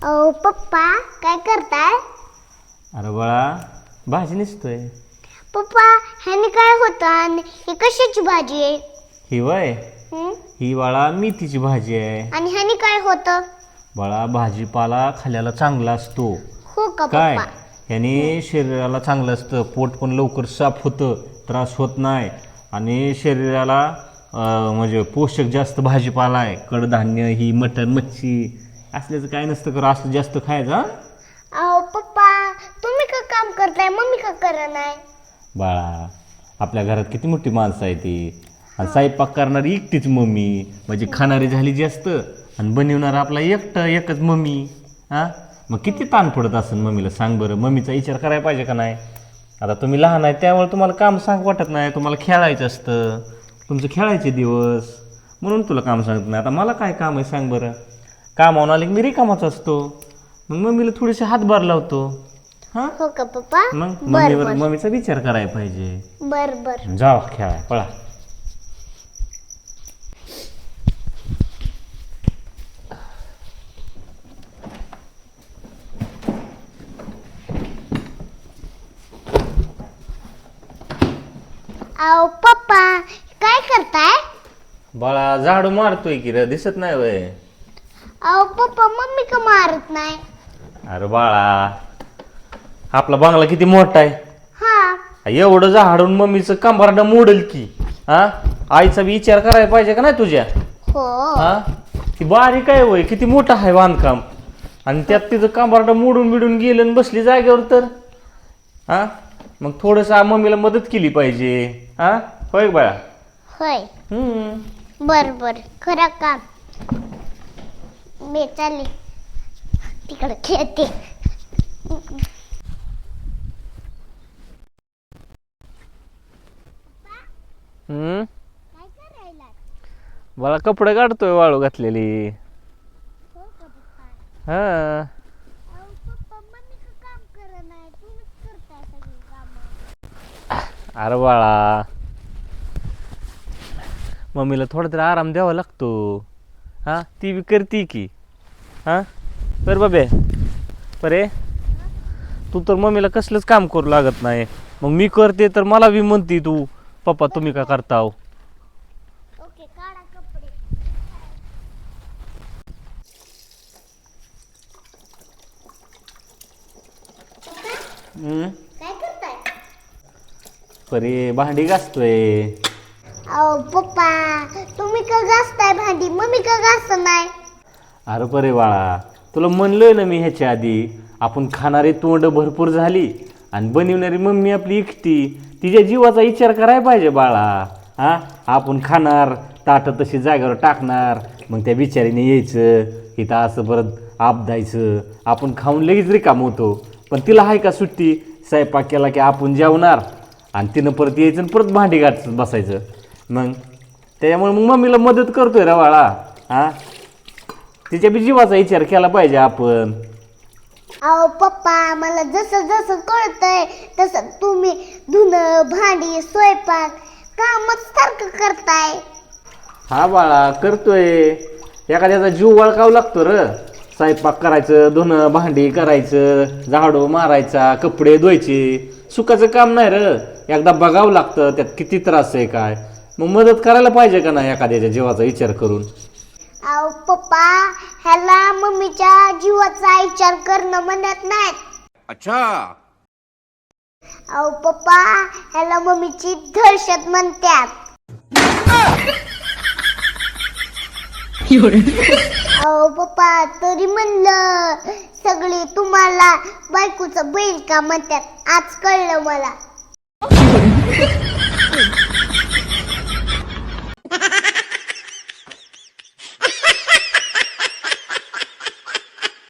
पप्पा काय करताय? अरे बाळा भाजी निसतोय. पप्पा ह्याने काय होतं आणि ही कशाची भाजी आहे? ही वय हं? ही बाळा मेथीची भाजी आहे. आणि ह्याने काय होतं? बाळा भाजीपाला खाल्ल्याला चांगला असतो. हो का काय पप्पा? याने शरीराला चांगलं असतं. पोट पण लवकर साफ होतं, त्रास होत नाही आणि शरीराला म्हणजे पोषक जास्त भाजीपाला आहे. कडधान्य ही मटण मच्छी असल्याचं काय नसतं. कर असं जास्त खायचं हा? पप्पा तुम्ही का काम करताय, मम्मी का करत नाही? बाळा आपल्या घरात किती मोठी माणसं आहे ती आणि स्वयंपाक करणारी एकटीच मम्मी म्हणजे खाणारी झाली जास्त आणि बनवणार आपला एकच मम्मी. हां मग किती ताण पडत असेल मम्मीला सांग बरं. मम्मीचा विचार करायला पाहिजे का नाही? आता तुम्ही लहान आहे त्यामुळे तुम्हाला काम सांग वाटत नाही. तुम्हाला खेळायचं असतं, तुमचं खेळायचे दिवस म्हणून तुला काम सांगत नाही. आता मला काय काम आहे सांग बरं. कामावून आले की मी रिकामाच असतो. मग मम्मीला थोडेसे हातभार लावतो. हां हो का पप्पा? मग बर बर मम्मीचा विचार करायला पाहिजे. बर बर. जावा खेळा पळा. पप्पा काय करताय? बाळा झाडू मारतोय की रे, दिसत नाही वय? पप्पा मम्मी का मारत नाही? अरे बाळा आपला बंगला किती मोठा आहे. हा एवढं झाडून मम्मीचं कंबरडं मोडल की. हा आईचा विचार करायला पाहिजे का नाही तुझ्या? हो हा ती बारीक आहे वय, किती मोठं आहे बांधकाम आणि त्यात तिचं कंबरडं मोडून बिडून गेलं आणि बसली जागेवर तर. हा मग थोडंसं मम्मीला मदत केली पाहिजे. हा होय बाळा? होय बर बर खरं काम. मी चालली तिकडे खेळते. काय करायला? बाळा कपडे काढतोय वाळू घातलेली. हो का पप्पा? हा पप्पा मम्मी का काम करत नाही, तुम्हीच करताय सगळी कामं. अरे बाळा मम्मीला थोडा तरी आराम द्यावा लागतो. हा ती बी करते की. हा बरं बाबे बरे तू तर मम्मीला कसलंच काम करू लागत नाही. मग मी करते तर मला बी म्हणती तू पप्पा तुम्ही का करताव. ओके काढा कपडे. काय करताय? परे भांडी घासतोय. पप्पा तुम्ही का घासताय भांडी, मम्मी का घासत नाही? अरे परे बाळा तुला म्हणलोय ना मी ह्याच्या आधी, आपण खाणारी तोंड भरपूर झाली आणि बनवणारी मम्मी आपली एकटी. तिच्या जीवाचा विचार करायला पाहिजे बाळा. हा आपण खाणार ताटं तशी जागेवर टाकणार, मग त्या बिचारीने यायचं इथं असं परत आपदायचं. आपण खाऊन लगेच रिकाम होतो. पण तिला आहे का सुट्टी? स्वयंपाक केला की आपण जेवणार आणि तिनं परत यायचं आणि परत भांडी घासत बसायचं. मग त्याच्यामुळे मग मम्मीला मदत करतोय रे बाळा. हा तिच्या बी जीवाचा विचार केला पाहिजे आपण. पप्पा मला जसं जसं कळतंय तसं तुम्ही धुणं भांडी स्वयंपाक कामच सारखं करताय. हा बाळा करतोय. एखाद्याचा जीव वळकावं लागतो र. स्वयंपाक करायचं, धुणं भांडी करायचं, झाडू मारायचा, कपडे धुवायचे सुखाचं काम नाही र. एकदा बघावं लागतं त्यात किती त्रास आहे काय. मग मदत करायला पाहिजे का नाही एखाद्याच्या जीवाचा विचार करून. पप्पा ह्याला मम्मीच्या जीवाचा विचार करणं म्हणत नाहीत. अच्छा पप्पा ह्याला मम्मीची दहशत म्हणतात. पप्पा तरी म्हणलं सगळी तुम्हाला बायकोचं बैल का म्हणतात, आज कळलं मला.